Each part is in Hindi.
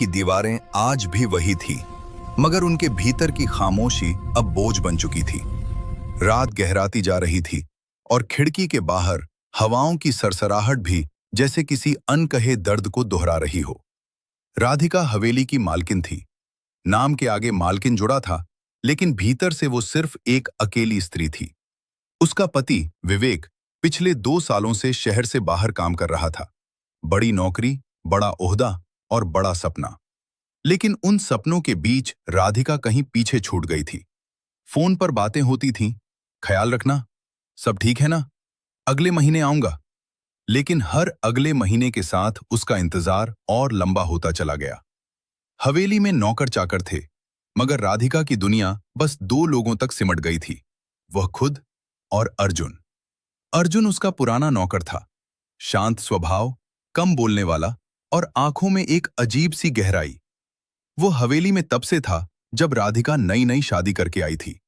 की दीवारें आज भी वही थी, मगर उनके भीतर की खामोशी अब बोझ बन चुकी थी। रात गहराती जा रही थी और खिड़की के बाहर हवाओं की सरसराहट भी जैसे किसी अनकहे दर्द को दोहरा रही हो। राधिका हवेली की मालकिन थी। नाम के आगे मालकिन जुड़ा था, लेकिन भीतर से वो सिर्फ एक अकेली स्त्री थी। उसका पति विवेक पिछले 2 सालों से शहर से बाहर काम कर रहा था। बड़ी नौकरी, बड़ा ओहदा और बड़ा सपना। लेकिन उन सपनों के बीच राधिका कहीं पीछे छूट गई थी। फोन पर बातें होती थीं, ख्याल रखना, सब ठीक है ना, अगले महीने आऊंगा। लेकिन हर अगले महीने के साथ उसका इंतजार और लंबा होता चला गया। हवेली में नौकर चाकर थे, मगर राधिका की दुनिया बस 2 लोगों तक सिमट गई थी, वह खुद और अर्जुन। अर्जुन उसका पुराना नौकर था, शांत स्वभाव, कम बोलने वाला और आंखों में एक अजीब सी गहराई। वो हवेली में तब से था जब राधिका नई नई शादी करके आई थी।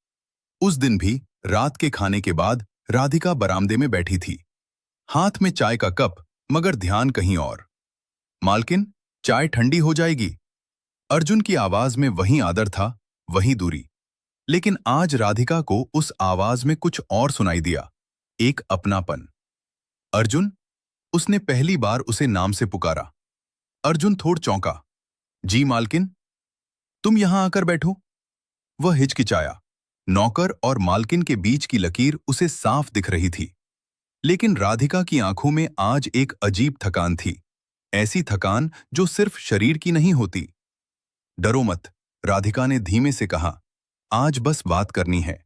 उस दिन भी रात के खाने के बाद राधिका बरामदे में बैठी थी, हाथ में चाय का कप, मगर ध्यान कहीं और। मालकिन, चाय ठंडी हो जाएगी। अर्जुन की आवाज में वही आदर था, वही दूरी। लेकिन आज राधिका को उस आवाज में कुछ और सुनाई दिया, एक अपनापन। अर्जुन, उसने पहली बार उसे नाम से पुकारा। अर्जुन थोड़ चौंका। जी मालकिन। तुम यहां आकर बैठो। वह हिचकिचाया। नौकर और मालकिन के बीच की लकीर उसे साफ दिख रही थी। लेकिन राधिका की आंखों में आज एक अजीब थकान थी, ऐसी थकान जो सिर्फ शरीर की नहीं होती। डरो मत, राधिका ने धीमे से कहा, आज बस बात करनी है।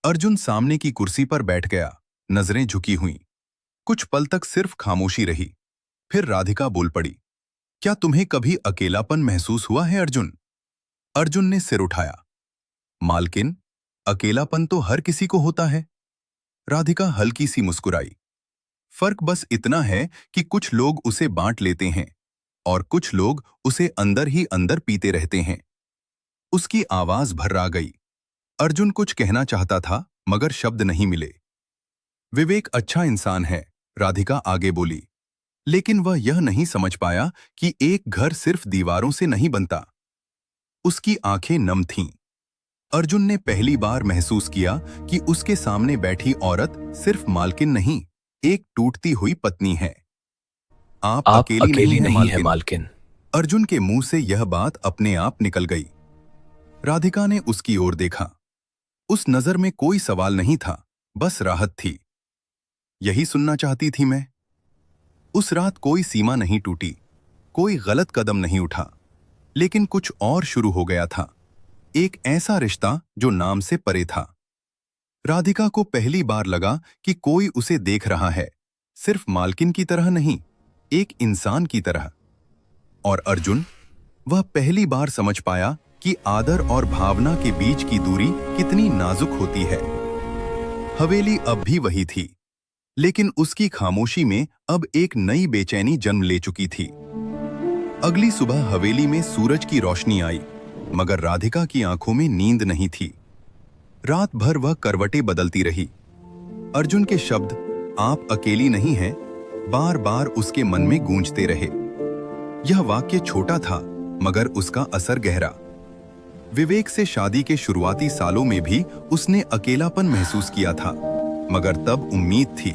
अर्जुन सामने की कुर्सी पर बैठ गया, नजरें झुकी हुईं। कुछ पल तक सिर्फ खामोशी रही। फिर राधिका बोल पड़ी, क्या तुम्हें कभी अकेलापन महसूस हुआ है अर्जुन? अर्जुन ने सिर उठाया। मालकिन, अकेलापन तो हर किसी को होता है। राधिका हल्की सी मुस्कुराई। फर्क बस इतना है कि कुछ लोग उसे बांट लेते हैं और कुछ लोग उसे अंदर ही अंदर पीते रहते हैं। उसकी आवाज भर्रा गई। अर्जुन कुछ कहना चाहता था, मगर शब्द नहीं मिले। विवेक अच्छा इंसान है, राधिका आगे बोली, लेकिन वह यह नहीं समझ पाया कि एक घर सिर्फ दीवारों से नहीं बनता। उसकी आंखें नम थीं। अर्जुन ने पहली बार महसूस किया कि उसके सामने बैठी औरत सिर्फ मालकिन नहीं, एक टूटती हुई पत्नी है। आप आप अकेली नहीं अकेली हैं नहीं है मालकिन। मालकिन। अर्जुन के मुंह से यह बात अपने आप निकल गई। राधिका ने उसकी ओर देखा। उस नजर में कोई सवाल नहीं था, बस राहत थी। यही सुनना चाहती थी मैं। उस रात कोई सीमा नहीं टूटी, कोई गलत कदम नहीं उठा, लेकिन कुछ और शुरू हो गया था। एक ऐसा रिश्ता जो नाम से परे था। राधिका को पहली बार लगा कि कोई उसे देख रहा है, सिर्फ मालकिन की तरह नहीं, एक इंसान की तरह। और अर्जुन, वह पहली बार समझ पाया कि आदर और भावना के बीच की दूरी कितनी नाजुक होती है। हवेली अब भी वही थी, लेकिन उसकी खामोशी में अब एक नई बेचैनी जन्म ले चुकी थी। अगली सुबह हवेली में सूरज की रोशनी आई, मगर राधिका की आंखों में नींद नहीं थी। रात भर वह करवटें बदलती रही। अर्जुन के शब्द, आप अकेली नहीं हैं, बार बार उसके मन में गूंजते रहे। यह वाक्य छोटा था, मगर उसका असर गहरा। विवेक से शादी के शुरुआती सालों में भी उसने अकेलापन महसूस किया था, मगर तब उम्मीद थी।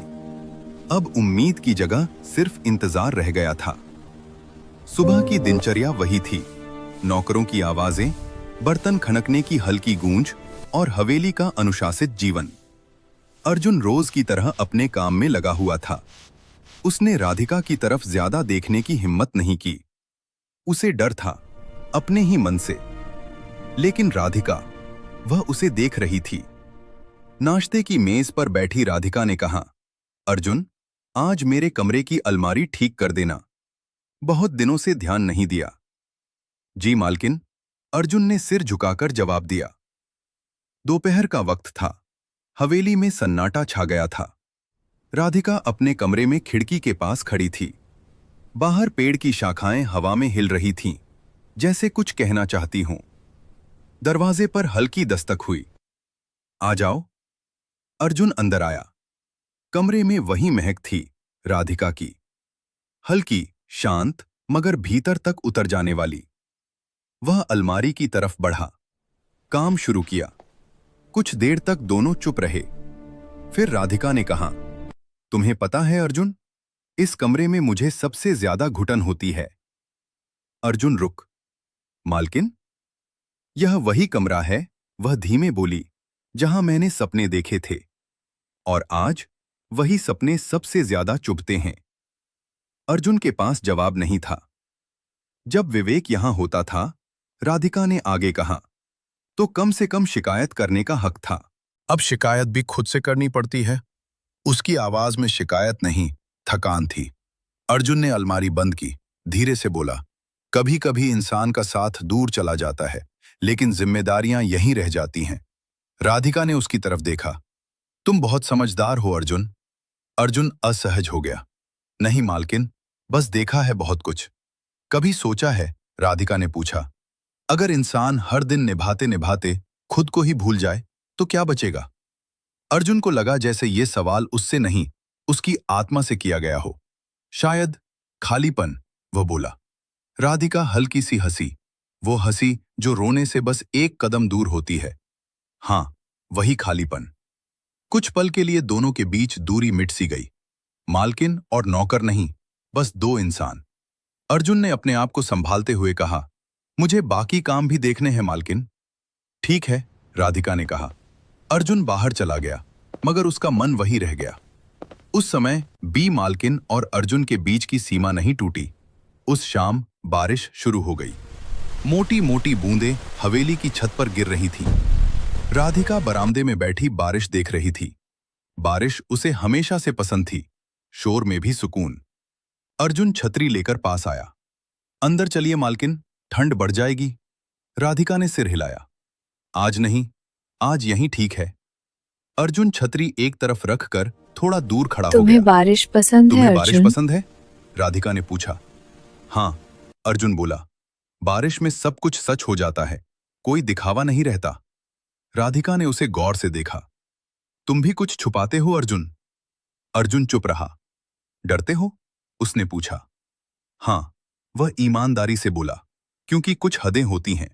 अब उम्मीद की जगह सिर्फ इंतजार रह गया था। सुबह की दिनचर्या वही थी, नौकरों की आवाजें, बर्तन खनकने की हल्की गूंज और हवेली का अनुशासित जीवन। अर्जुन रोज की तरह अपने काम में लगा हुआ था। उसने राधिका की तरफ ज्यादा देखने की हिम्मत नहीं की। उसे डर था, अपने ही मन से। लेकिन राधिका, वह उसे देख रही थी। नाश्ते की मेज पर बैठी राधिका ने कहा, अर्जुन, आज मेरे कमरे की अलमारी ठीक कर देना। बहुत दिनों से ध्यान नहीं दिया। जी मालकिन, अर्जुन ने सिर झुकाकर जवाब दिया। दोपहर का वक्त था। हवेली में सन्नाटा छा गया था। राधिका अपने कमरे में खिड़की के पास खड़ी थी। बाहर पेड़ की शाखाएं हवा में हिल रही थीं, जैसे कुछ कहना चाहती हों। दरवाजे पर हल्की दस्तक हुई। आ जाओ। अर्जुन अंदर आया। कमरे में वही महक थी, राधिका की। हल्की, शांत, मगर भीतर तक उतर जाने वाली। वह अलमारी की तरफ बढ़ा, काम शुरू किया। कुछ देर तक दोनों चुप रहे। फिर राधिका ने कहा, तुम्हें पता है अर्जुन, इस कमरे में मुझे सबसे ज्यादा घुटन होती है। अर्जुन रुक। मालकिन, यह वही कमरा है, वह धीमे बोली, जहां मैंने सपने देखे थे। और आज वही सपने सबसे ज्यादा चुभते हैं। अर्जुन के पास जवाब नहीं था। जब विवेक यहां होता था, राधिका ने आगे कहा, तो कम से कम शिकायत करने का हक था। अब शिकायत भी खुद से करनी पड़ती है। उसकी आवाज में शिकायत नहीं, थकान थी। अर्जुन ने अलमारी बंद की, धीरे से बोला, कभी कभी इंसान का साथ दूर चला जाता है, लेकिन जिम्मेदारियां यहीं रह जाती हैं। राधिका ने उसकी तरफ देखा। तुम बहुत समझदार हो अर्जुन। अर्जुन असहज हो गया। नहीं मालकिन, बस देखा है बहुत कुछ। कभी सोचा है, राधिका ने पूछा, अगर इंसान हर दिन निभाते निभाते खुद को ही भूल जाए तो क्या बचेगा? अर्जुन को लगा जैसे ये सवाल उससे नहीं, उसकी आत्मा से किया गया हो। शायद खालीपन, वह बोला। राधिका हल्की सी हंसी, वो हंसी जो रोने से बस एक कदम दूर होती है। हाँ, वही खालीपन। कुछ पल के लिए दोनों के बीच दूरी मिट सी गई। मालकिन और नौकर नहीं, बस दो इंसान। अर्जुन ने अपने आप को संभालते हुए कहा, मुझे बाकी काम भी देखने हैं मालकिन। ठीक है, राधिका ने कहा। अर्जुन बाहर चला गया, मगर उसका मन वही रह गया। उस समय बी मालकिन और अर्जुन के बीच की सीमा नहीं टूटी। उस शाम बारिश शुरू हो गई। मोटी मोटी बूंदें हवेली की छत पर गिर रही थीं। राधिका बरामदे में बैठी बारिश देख रही थी। बारिश उसे हमेशा से पसंद थी, शोर में भी सुकून। अर्जुन छतरी लेकर पास आया। अंदर चलिए मालकिन, ठंड बढ़ जाएगी। राधिका ने सिर हिलाया। आज नहीं, आज यहीं ठीक है। अर्जुन छतरी एक तरफ रखकर थोड़ा दूर खड़ा हो गया। तुम्हें बारिश पसंद है तुम्हें बारिश अर्जुन? पसंद है? राधिका ने पूछा। हाँ, अर्जुन बोला। बारिश में सब कुछ सच हो जाता है, कोई दिखावा नहीं रहता। राधिका ने उसे गौर से देखा। तुम भी कुछ छुपाते हो अर्जुन? अर्जुन चुप रहा। डरते हो? उसने पूछा। हाँ, वह ईमानदारी से बोला, क्योंकि कुछ हदें होती हैं।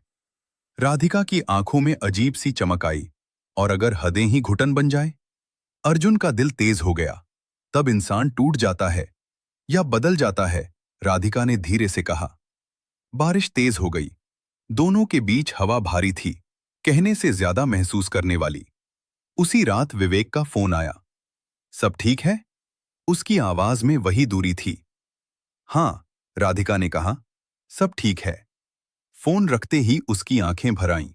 राधिका की आंखों में अजीब सी चमक आई। और अगर हदें ही घुटन बन जाए? अर्जुन का दिल तेज हो गया। तब इंसान टूट जाता है या बदल जाता है, राधिका ने धीरे से कहा। बारिश तेज हो गई। दोनों के बीच हवा भारी थी, कहने से ज्यादा महसूस करने वाली। उसी रात विवेक का फोन आया। सब ठीक है? उसकी आवाज में वही दूरी थी। हाँ, राधिका ने कहा, सब ठीक है। फोन रखते ही उसकी आंखें भर आईं।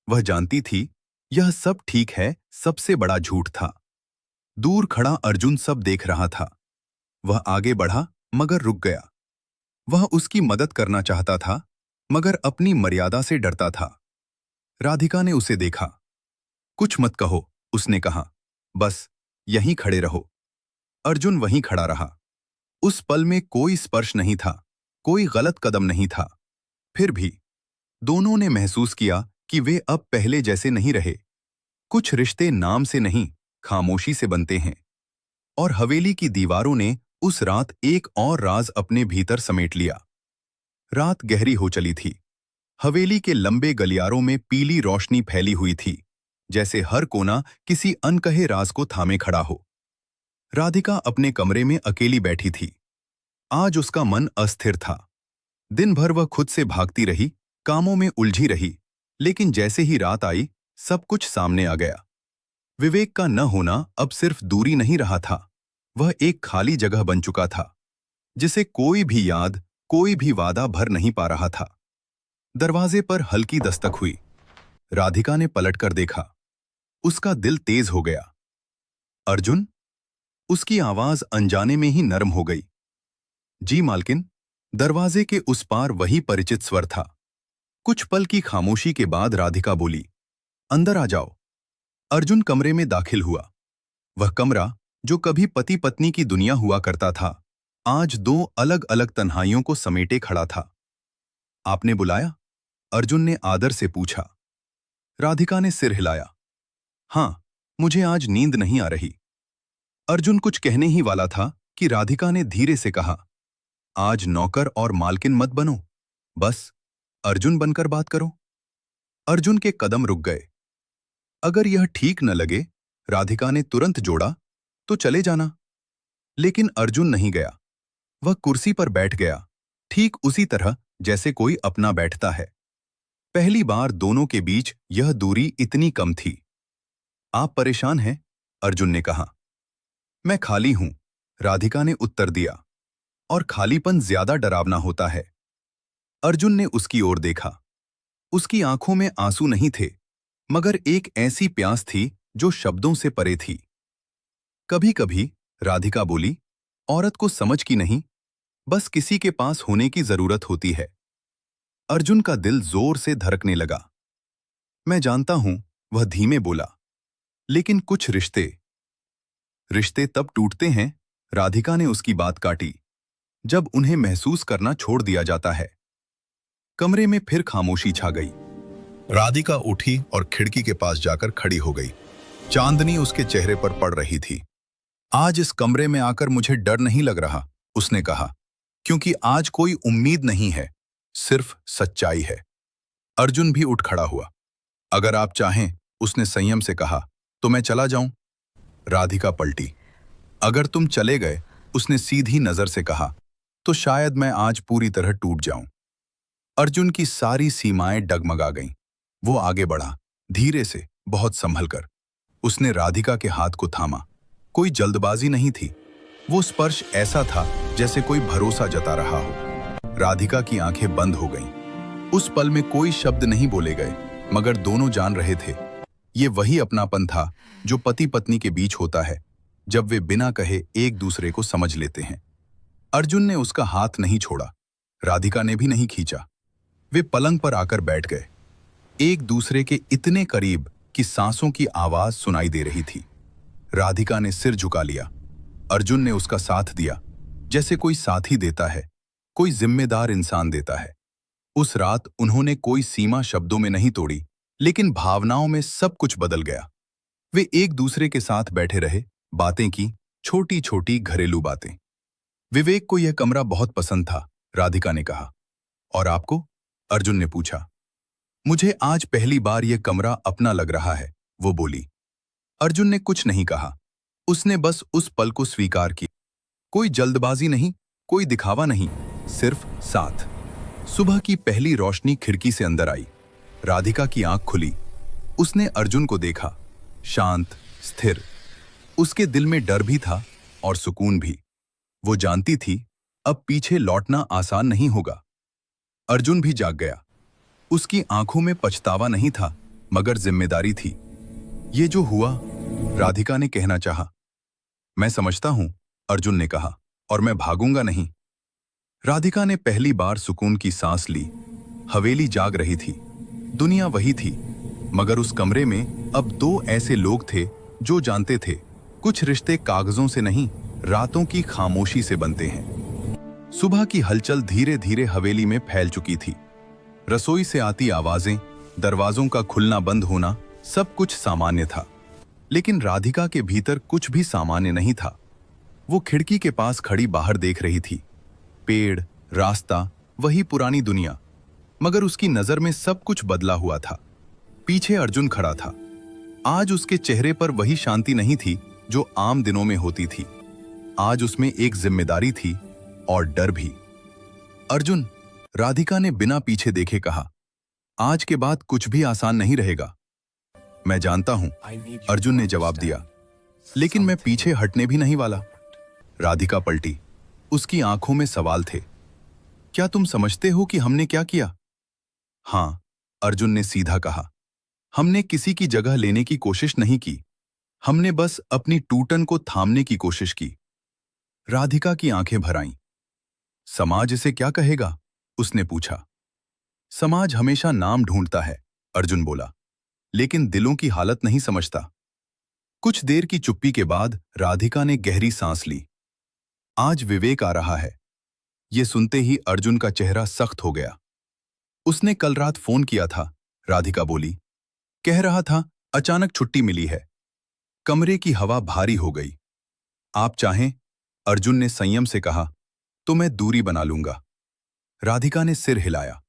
वह जानती थी, यह सब ठीक है सबसे बड़ा झूठ था। दूर खड़ा अर्जुन सब देख रहा था। वह आगे बढ़ा, मगर रुक गया। वह उसकी मदद करना चाहता था, मगर अपनी मर्यादा से डरता था। राधिका ने उसे देखा। कुछ मत कहो, उसने कहा, बस यहीं खड़े रहो। अर्जुन वहीं खड़ा रहा। उस पल में कोई स्पर्श नहीं था, कोई गलत कदम नहीं था। फिर भी दोनों ने महसूस किया कि वे अब पहले जैसे नहीं रहे। कुछ रिश्ते नाम से नहीं, खामोशी से बनते हैं। और हवेली की दीवारों ने उस रात एक और राज अपने भीतर समेट लिया। रात गहरी हो चली थी। हवेली के लंबे गलियारों में पीली रोशनी फैली हुई थी, जैसे हर कोना किसी अनकहे राज को थामे खड़ा हो। राधिका अपने कमरे में अकेली बैठी थी। आज उसका मन अस्थिर था। दिन भर वह खुद से भागती रही, कामों में उलझी रही, लेकिन जैसे ही रात आई, सब कुछ सामने आ गया। विवेक का न होना अब सिर्फ दूरी नहीं रहा था, वह एक खाली जगह बन चुका था, जिसे कोई भी याद, कोई भी वादा भर नहीं पा रहा था। दरवाजे पर हल्की दस्तक हुई। राधिका ने पलटकर देखा। उसका दिल तेज हो गया। अर्जुन? उसकी आवाज अनजाने में ही नरम हो गई। जी मालकिन। दरवाजे के उस पार वही परिचित स्वर था। कुछ पल की खामोशी के बाद राधिका बोली, अंदर आ जाओ। अर्जुन कमरे में दाखिल हुआ। वह कमरा, जो कभी पति पत्नी की दुनिया हुआ करता था, आज दो अलग अलग तन्हाइयों को समेटे खड़ा था। आपने बुलाया? अर्जुन ने आदर से पूछा। राधिका ने सिर हिलाया। हाँ, मुझे आज नींद नहीं आ रही। अर्जुन कुछ कहने ही वाला था कि राधिका ने धीरे से कहा, आज नौकर और मालकिन मत बनो, बस अर्जुन बनकर बात करो। अर्जुन के कदम रुक गए। अगर यह ठीक न लगे, राधिका ने तुरंत जोड़ा, तो चले जाना। लेकिन अर्जुन नहीं गया। वह कुर्सी पर बैठ गया, ठीक उसी तरह जैसे कोई अपना बैठता है। पहली बार दोनों के बीच यह दूरी इतनी कम थी। आप परेशान हैं? अर्जुन ने कहा। मैं खाली हूं, राधिका ने उत्तर दिया। और खालीपन ज्यादा डरावना होता है। अर्जुन ने उसकी ओर देखा। उसकी आंखों में आंसू नहीं थे, मगर एक ऐसी प्यास थी जो शब्दों से परे थी। कभी कभी, राधिका बोली, औरत को समझ की नहीं, बस किसी के पास होने की जरूरत होती है। अर्जुन का दिल जोर से धड़कने लगा। मैं जानता हूं, वह धीमे बोला, लेकिन कुछ रिश्ते रिश्ते तब टूटते हैं, राधिका ने उसकी बात काटी, जब उन्हें महसूस करना छोड़ दिया जाता है। कमरे में फिर खामोशी छा गई। राधिका उठी और खिड़की के पास जाकर खड़ी हो गई। चांदनी उसके चेहरे पर पड़ रही थी। आज इस कमरे में आकर मुझे डर नहीं लग रहा, उसने कहा, क्योंकि आज कोई उम्मीद नहीं है, सिर्फ सच्चाई है। अर्जुन भी उठ खड़ा हुआ। अगर आप चाहें, उसने संयम से कहा, तो मैं चला जाऊं। राधिका पलटी। अगर तुम चले गए, उसने सीधी नजर से कहा, तो शायद मैं आज पूरी तरह टूट जाऊं। अर्जुन की सारी सीमाएं डगमगा गईं। वो आगे बढ़ा, धीरे से, बहुत संभल कर। उसने राधिका के हाथ को थामा। कोई जल्दबाजी नहीं थी। वो स्पर्श ऐसा था जैसे कोई भरोसा जता रहा हो। राधिका की आंखें बंद हो गईं। उस पल में कोई शब्द नहीं बोले गए, मगर दोनों जान रहे थे, ये वही अपनापन था जो पति पत्नी के बीच होता है, जब वे बिना कहे एक दूसरे को समझ लेते हैं। अर्जुन ने उसका हाथ नहीं छोड़ा, राधिका ने भी नहीं खींचा। वे पलंग पर आकर बैठ गए, एक दूसरे के इतने करीब कि सांसों की आवाज सुनाई दे रही थी। राधिका ने सिर झुका लिया। अर्जुन ने उसका साथ दिया, जैसे कोई साथी देता है, कोई जिम्मेदार इंसान देता है। उस रात उन्होंने कोई सीमा शब्दों में नहीं तोड़ी, लेकिन भावनाओं में सब कुछ बदल गया। वे एक दूसरे के साथ बैठे रहे, बातें की, छोटी छोटी घरेलू बातें। विवेक को यह कमरा बहुत पसंद था, राधिका ने कहा। और आपको? अर्जुन ने पूछा। मुझे आज पहली बार यह कमरा अपना लग रहा है, वो बोली। अर्जुन ने कुछ नहीं कहा। उसने बस उस पल को स्वीकार किया। कोई जल्दबाजी नहीं, कोई दिखावा नहीं, सिर्फ साथ। सुबह की पहली रोशनी खिड़की से अंदर आई। राधिका की आंख खुली। उसने अर्जुन को देखा, शांत, स्थिर। उसके दिल में डर भी था और सुकून भी। वो जानती थी, अब पीछे लौटना आसान नहीं होगा। अर्जुन भी जाग गया। उसकी आंखों में पछतावा नहीं था, मगर जिम्मेदारी थी। ये जो हुआ, राधिका ने कहना चाहा। मैं समझता हूं, अर्जुन ने कहा, और मैं भागूंगा नहीं। राधिका ने पहली बार सुकून की सांस ली। हवेली जाग रही थी, दुनिया वही थी, मगर उस कमरे में अब दो ऐसे लोग थे जो जानते थे, कुछ रिश्ते कागजों से नहीं, रातों की खामोशी से बनते हैं। सुबह की हलचल धीरे धीरे हवेली में फैल चुकी थी। रसोई से आती आवाजें, दरवाजों का खुलना बंद होना, सब कुछ सामान्य था। लेकिन राधिका के भीतर कुछ भी सामान्य नहीं था। वो खिड़की के पास खड़ी बाहर देख रही थी। पेड़, रास्ता, वही पुरानी दुनिया, मगर उसकी नजर में सब कुछ बदला हुआ था। पीछे अर्जुन खड़ा था। आज उसके चेहरे पर वही शांति नहीं थी जो आम दिनों में होती थी। आज उसमें एक जिम्मेदारी थी और डर भी। अर्जुन, राधिका ने बिना पीछे देखे कहा, आज के बाद कुछ भी आसान नहीं रहेगा। मैं जानता हूं, अर्जुन ने जवाब दिया, लेकिन मैं पीछे हटने भी नहीं वाला। राधिका पलटी। उसकी आंखों में सवाल थे। क्या तुम समझते हो कि हमने क्या किया? हां, अर्जुन ने सीधा कहा। हमने किसी की जगह लेने की कोशिश नहीं की। हमने बस अपनी टूटन को थामने की कोशिश की। राधिका की आंखें भर आईं। समाज इसे क्या कहेगा? उसने पूछा। समाज हमेशा नाम ढूंढता है, अर्जुन बोला, लेकिन दिलों की हालत नहीं समझता। कुछ देर की चुप्पी के बाद राधिका ने गहरी सांस ली। आज विवेक आ रहा है। ये सुनते ही अर्जुन का चेहरा सख्त हो गया। उसने कल रात फोन किया था, राधिका बोली। कह रहा था अचानक छुट्टी मिली है। कमरे की हवा भारी हो गई। आप चाहें, अर्जुन ने संयम से कहा, तो मैं दूरी बना लूंगा। राधिका ने सिर हिलाया।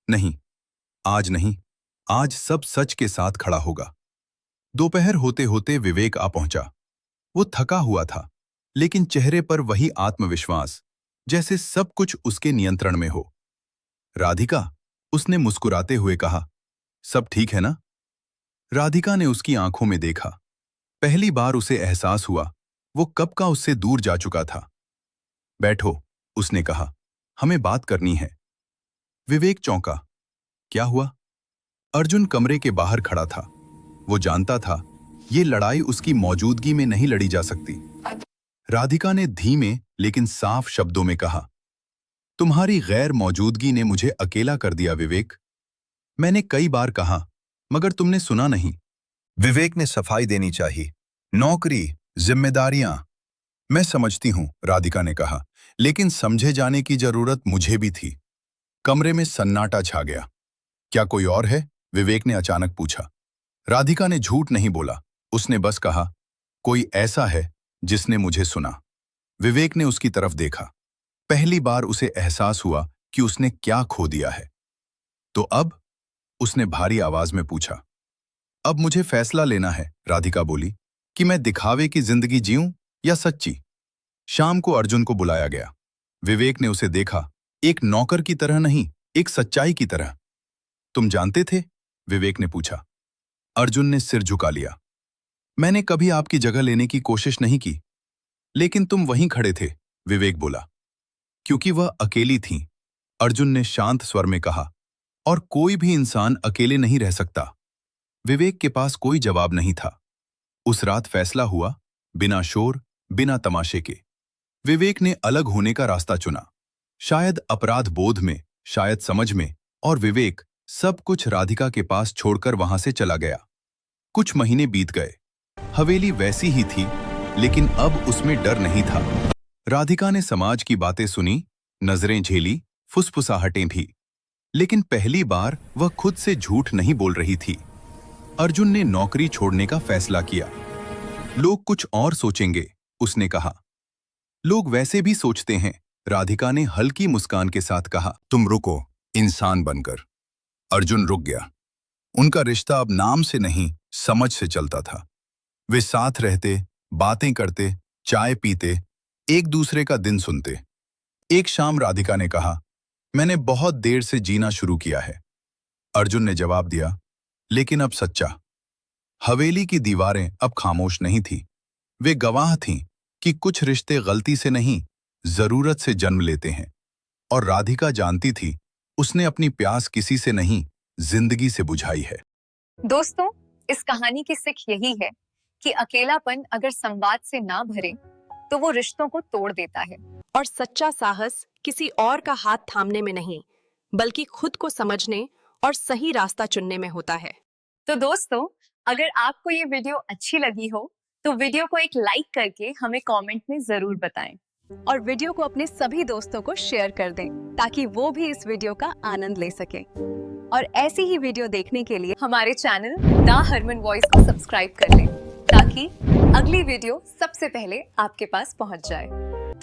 नहीं, आज नहीं, आज सब सच के साथ खड़ा होगा। दोपहर होते होते विवेक आ पहुंचा। वो थका हुआ था, लेकिन चेहरे पर वही आत्मविश्वास, जैसे सब कुछ उसके नियंत्रण में हो। राधिका, उसने मुस्कुराते हुए कहा, सब ठीक है ना? राधिका ने उसकी आंखों में देखा। पहली बार उसे एहसास हुआ वो कब का उससे दूर जा चुका था। बैठो, उसने कहा, हमें बात करनी है। विवेक चौंका। क्या हुआ? अर्जुन कमरे के बाहर खड़ा था। वो जानता था ये लड़ाई उसकी मौजूदगी में नहीं लड़ी जा सकती। राधिका ने धीमे लेकिन साफ शब्दों में कहा, तुम्हारी गैर मौजूदगी ने मुझे अकेला कर दिया विवेक। मैंने कई बार कहा, मगर तुमने सुना नहीं। विवेक ने सफाई देनी चाहिए। नौकरी, जिम्मेदारियां। मैं समझती हूं, राधिका ने कहा, लेकिन समझे जाने की जरूरत मुझे भी थी। कमरे में सन्नाटा छा गया। क्या कोई और है? विवेक ने अचानक पूछा। राधिका ने झूठ नहीं बोला। उसने बस कहा, कोई ऐसा है जिसने मुझे सुना। विवेक ने उसकी तरफ देखा। पहली बार उसे एहसास हुआ कि उसने क्या खो दिया है। तो अब? उसने भारी आवाज में पूछा। अब मुझे फैसला लेना है, राधिका बोली, कि मैं दिखावे की जिंदगी जीऊं या सच्ची। शाम को अर्जुन को बुलाया गया। विवेक ने उसे देखा, एक नौकर की तरह नहीं, एक सच्चाई की तरह। तुम जानते थे? विवेक ने पूछा। अर्जुन ने सिर झुका लिया। मैंने कभी आपकी जगह लेने की कोशिश नहीं की, लेकिन तुम वहीं खड़े थे, विवेक बोला। क्योंकि वह अकेली थीं, अर्जुन ने शांत स्वर में कहा, और कोई भी इंसान अकेले नहीं रह सकता। विवेक के पास कोई जवाब नहीं था। उस रात फैसला हुआ, बिना शोर, बिना तमाशे के। विवेक ने अलग होने का रास्ता चुना। शायद अपराध बोध में, शायद समझ में, और विवेक सब कुछ राधिका के पास छोड़कर वहां से चला गया। कुछ महीने बीत गए। हवेली वैसी ही थी, लेकिन अब उसमें डर नहीं था। राधिका ने समाज की बातें सुनी, नजरें झेली, फुसफुसाहटें भी। लेकिन पहली बार वह खुद से झूठ नहीं बोल रही थी। अर्जुन ने नौकरी छोड़ने का फैसला किया। लोग कुछ और सोचेंगे, उसने कहा। लोग वैसे भी सोचते हैं, राधिका ने हल्की मुस्कान के साथ कहा। तुम रुको, इंसान बनकर। अर्जुन रुक गया। उनका रिश्ता अब नाम से नहीं, समझ से चलता था। वे साथ रहते, बातें करते, चाय पीते, एक दूसरे का दिन सुनते। एक शाम राधिका ने कहा, मैंने बहुत देर से जीना शुरू किया है। अर्जुन ने जवाब दिया, लेकिन अब सच्चा। हवेली की दीवारें अब खामोश नहीं थीं। वे गवाह थीं कि कुछ रिश्ते गलती से नहीं, जरूरत से जन्म लेते हैं। और राधिका जानती थी, उसने अपनी प्यास किसी से नहीं, जिंदगी से बुझाई है। दोस्तों, इस कहानी की सीख यही है कि अकेलापन अगर संवाद से ना भरे तो वो रिश्तों को तोड़ देता है। और सच्चा साहस किसी और का हाथ थामने में नहीं, बल्कि खुद को समझने और सही रास्ता चुनने में होता है। तो दोस्तों, अगर आपको ये वीडियो अच्छी लगी हो तो वीडियो को एक लाइक करके हमें कमेंट में जरूर बताएं। और वीडियो को अपने सभी दोस्तों को शेयर कर दें, ताकि वो भी इस वीडियो का आनंद ले सके। और ऐसी ही वीडियो देखने के लिए हमारे चैनल द हरमन वॉइस को सब्सक्राइब कर लें, ताकि अगली वीडियो सबसे पहले आपके पास पहुंच जाए।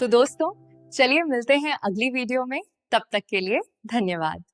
तो दोस्तों, चलिए मिलते हैं अगली वीडियो में। तब तक के लिए धन्यवाद।